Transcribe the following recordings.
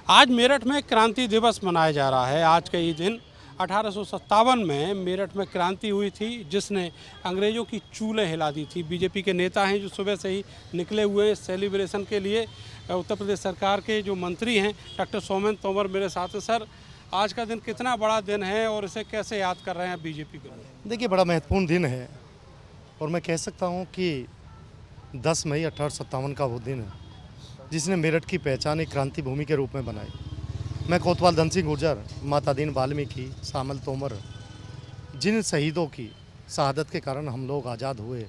आज मेरठ में क्रांति दिवस मनाया जा रहा है। आज का ये दिन 1857 में मेरठ में क्रांति हुई थी, जिसने अंग्रेज़ों की चूलें हिला दी थी। बीजेपी के नेता हैं जो सुबह से ही निकले हुए हैं सेलिब्रेशन के लिए। उत्तर प्रदेश सरकार के जो मंत्री हैं डॉक्टर सोमेन तोमर मेरे साथ हैं। सर, आज का दिन कितना बड़ा दिन है और इसे कैसे याद कर रहे हैं बीजेपी के लोग? देखिए, बड़ा महत्वपूर्ण दिन है और मैं कह सकता हूँ कि 10 मई 1857 का वो दिन है जिसने मेरठ की पहचान एक क्रांति भूमि के रूप में बनाई। मैं कोतवाल धन सिंह गुर्जर, माता दीन वाल्मीकि, शामल तोमर, जिन शहीदों की शहादत के कारण हम लोग आज़ाद हुए,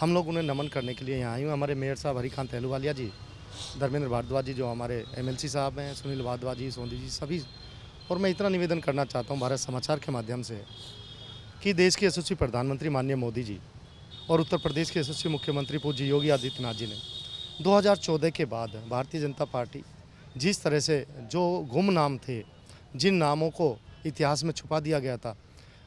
हम लोग उन्हें नमन करने के लिए यहाँ आए हुए। हमारे मेयर साहब हरिकांत अहलूवालिया जी, धर्मेंद्र भारद्वाज जी जो हमारे MLC साहब हैं, सुनील भारद्वाज जी, सोंधी जी, सभी। और मैं इतना निवेदन करना चाहता हूँ भारत समाचार के माध्यम से कि देश के यशस्वी प्रधानमंत्री माननीय मोदी जी और उत्तर प्रदेश के यशस्वी मुख्यमंत्री पूज्य योगी आदित्यनाथ जी ने 2014 के बाद भारतीय जनता पार्टी जिस तरह से जो गुमनाम थे, जिन नामों को इतिहास में छुपा दिया गया था,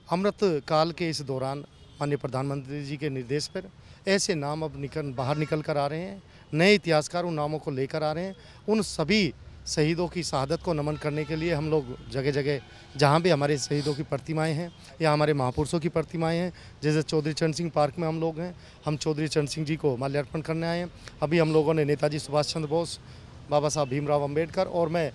अमृत काल के इस दौरान माननीय प्रधानमंत्री जी के निर्देश पर ऐसे नाम अब बाहर निकल कर आ रहे हैं। नए इतिहासकार उन नामों को लेकर आ रहे हैं। उन सभी शहीदों की शहादत को नमन करने के लिए हम लोग जगह जगह जहाँ भी हमारे शहीदों की प्रतिमाएं हैं या हमारे महापुरुषों की प्रतिमाएं हैं, जैसे चौधरी चरण सिंह पार्क में हम लोग हैं, हम चौधरी चरण सिंह जी को माल्यार्पण करने आए हैं। अभी हम लोगों ने नेताजी सुभाष चंद्र बोस, बाबा साहब भीमराव अम्बेडकर और मैं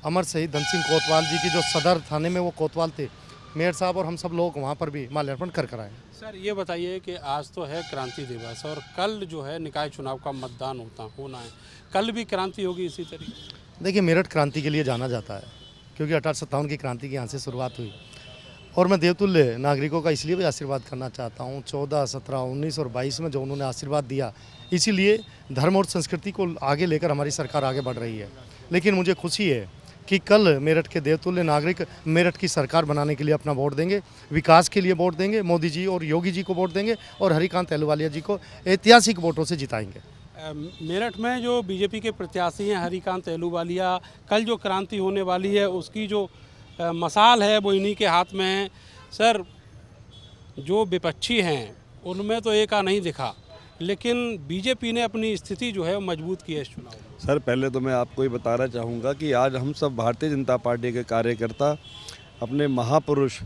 अमर शहीद धन सिंह कोतवाल जी की जो सदर थाने में वो कोतवाल थे, मेयर साहब और हम सब लोग वहाँ पर भी माल्यार्पण कर आए। सर, ये बताइए कि आज तो है क्रांति दिवस और कल जो है निकाय चुनाव का मतदान होना है। कल भी क्रांति होगी इसी तरीके? देखिए, मेरठ क्रांति के लिए जाना जाता है क्योंकि 1857 की क्रांति की यहाँ से शुरुआत हुई। और मैं देवतुल्य नागरिकों का इसलिए भी आशीर्वाद करना चाहता हूँ। 14, 17, 19 और 22 में जो उन्होंने आशीर्वाद दिया, इसीलिए धर्म और संस्कृति को आगे लेकर हमारी सरकार आगे बढ़ रही है। लेकिन मुझे खुशी है कि कल मेरठ के देवतुल्य नागरिक मेरठ की सरकार बनाने के लिए अपना वोट देंगे, विकास के लिए वोट देंगे, मोदी जी और योगी जी को वोट देंगे और हरिकांत अहलूवालिया जी को ऐतिहासिक वोटों से जिताएंगे। मेरठ में जो बीजेपी के प्रत्याशी हैं हरिकांत अहलूवालिया, कल जो क्रांति होने वाली है उसकी जो मशाल है वो इन्हीं के हाथ में है। सर, जो विपक्षी हैं उनमें तो एक नहीं दिखा, लेकिन बीजेपी ने अपनी स्थिति जो है वो मजबूत की है इस चुनाव में। सर, पहले तो मैं आपको ये बताना चाहूँगा कि आज हम सब भारतीय जनता पार्टी के कार्यकर्ता अपने महापुरुष,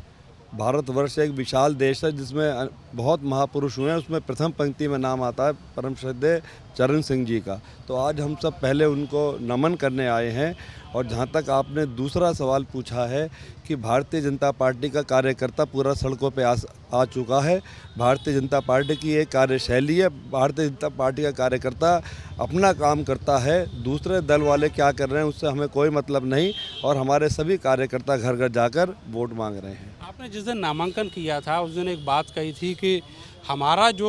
भारतवर्ष एक विशाल देश है जिसमें बहुत महापुरुष हुए हैं, उसमें प्रथम पंक्ति में नाम आता है परम श्रद्धेय चरण सिंह जी का। तो आज हम सब पहले उनको नमन करने आए हैं। और जहाँ तक आपने दूसरा सवाल पूछा है कि भारतीय जनता पार्टी का कार्यकर्ता पूरा सड़कों पे आ चुका है। भारतीय जनता पार्टी की एक कार्यशैली है। भारतीय जनता पार्टी का कार्यकर्ता अपना काम करता है, दूसरे दल वाले क्या कर रहे हैं उससे हमें कोई मतलब नहीं। और हमारे सभी कार्यकर्ता घर घर जाकर वोट मांग रहे हैं। आपने जिस दिन नामांकन किया था उस दिन एक बात कही थी कि हमारा जो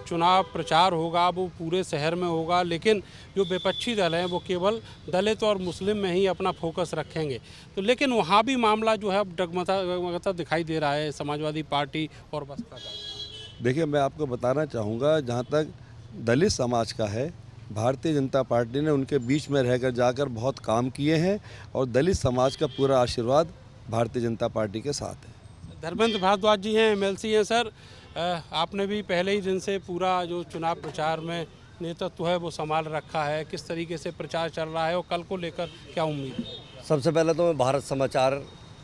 चुनाव प्रचार होगा वो पूरे शहर में होगा, लेकिन जो विपक्षी दल हैं वो केवल दलित और मुस्लिम में ही अपना फोकस रखेंगे। तो लेकिन वहाँ भी मामला जो है अब डगमगाता दिखाई दे रहा है समाजवादी पार्टी और बसपा का। देखिए, मैं आपको बताना चाहूँगा, जहाँ तक दलित समाज का है, भारतीय जनता पार्टी ने उनके बीच में रहकर जाकर बहुत काम किए हैं और दलित समाज का पूरा आशीर्वाद भारतीय जनता पार्टी के साथ है। धर्मेंद्र भारद्वाज जी हैं, MLC हैं। सर, आपने भी पहले ही दिन से पूरा जो चुनाव प्रचार में नेतृत्व है वो संभाल रखा है, किस तरीके से प्रचार चल रहा है और कल को लेकर क्या उम्मीद है? सबसे पहले तो मैं भारत समाचार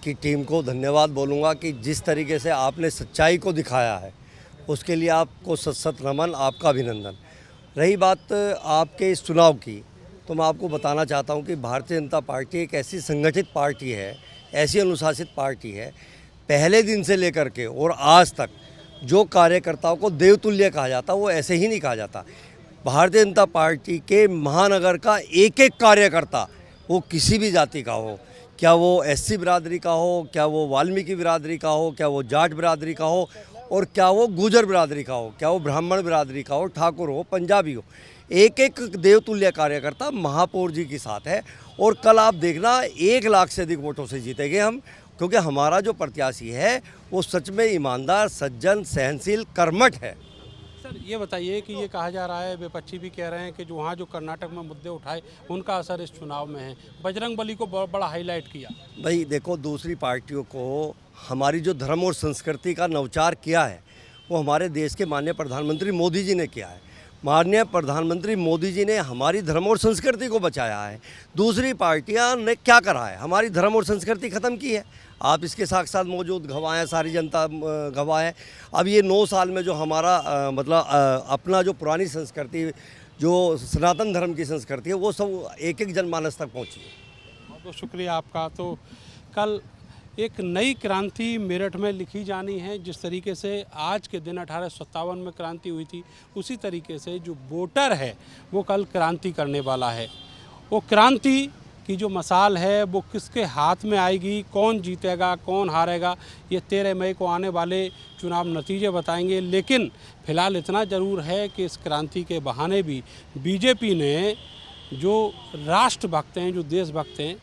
की टीम को धन्यवाद बोलूँगा कि जिस तरीके से आपने सच्चाई को दिखाया है उसके लिए आपको सत नमन, आपका अभिनंदन। रही बात आपके इस चुनाव की, तो मैं आपको बताना चाहता हूँ कि भारतीय जनता पार्टी एक ऐसी संगठित पार्टी है, ऐसी अनुशासित पार्टी है, पहले दिन से लेकर के और आज तक जो कार्यकर्ताओं को देवतुल्य कहा जाता वो ऐसे ही नहीं कहा जाता। भारतीय जनता पार्टी के महानगर का एक एक कार्यकर्ता, वो किसी भी जाति का हो, क्या वो SC बिरादरी का हो, क्या वो वाल्मीकि बिरादरी का हो, क्या वो जाट बिरादरी का हो, और क्या वो गुजर बिरादरी का हो, क्या वो ब्राह्मण बिरादरी का हो, ठाकुर हो, पंजाबी हो, एक एक देवतुल्य कार्यकर्ता महापौर जी के साथ है। और कल आप देखना 1 लाख से अधिक वोटों से जीतेंगे हम, क्योंकि हमारा जो प्रत्याशी है वो सच में ईमानदार, सज्जन, सहनशील, कर्मठ है। सर, ये बताइए कि ये कहा जा रहा है, विपक्षी भी कह रहे हैं कि जो वहाँ जो कर्नाटक में मुद्दे उठाए उनका असर इस चुनाव में है, बजरंगबली को बड़ा हाईलाइट किया। भाई देखो, दूसरी पार्टियों को हमारी जो धर्म और संस्कृति का नवचार किया है वो हमारे देश के माननीय प्रधानमंत्री मोदी जी ने किया है। माननीय प्रधानमंत्री मोदी जी ने हमारी धर्म और संस्कृति को बचाया है। दूसरी पार्टियां ने क्या करा है, हमारी धर्म और संस्कृति ख़त्म की है। आप इसके साथ मौजूद गवाह हैं, सारी जनता गवाह है। अब ये 9 साल में जो हमारा अपना जो पुरानी संस्कृति, जो सनातन धर्म की संस्कृति है, वो सब एक एक जनमानस तक पहुँची है। बहुत बहुत शुक्रिया आपका। तो कल एक नई क्रांति मेरठ में लिखी जानी है। जिस तरीके से आज के दिन 1857 में क्रांति हुई थी, उसी तरीके से जो वोटर है वो कल क्रांति करने वाला है। वो क्रांति की जो मसाल है वो किसके हाथ में आएगी, कौन जीतेगा कौन हारेगा, ये 13 मई को आने वाले चुनाव नतीजे बताएंगे। लेकिन फ़िलहाल इतना ज़रूर है कि इस क्रांति के बहाने भी बीजेपी ने जो राष्ट्रभक्त हैं, जो देशभक्त हैं,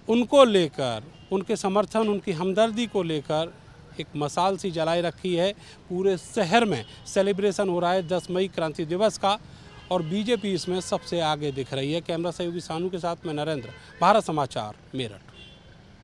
उनको लेकर, उनके समर्थन, उनकी हमदर्दी को लेकर एक मसाल सी जलाई रखी है। पूरे शहर में सेलिब्रेशन हो रहा है 10 मई क्रांति दिवस का, और बीजेपी इसमें सबसे आगे दिख रही है। कैमरा सहयोगी सानू के साथ मैं नरेंद्र, भारत समाचार, मेरठ।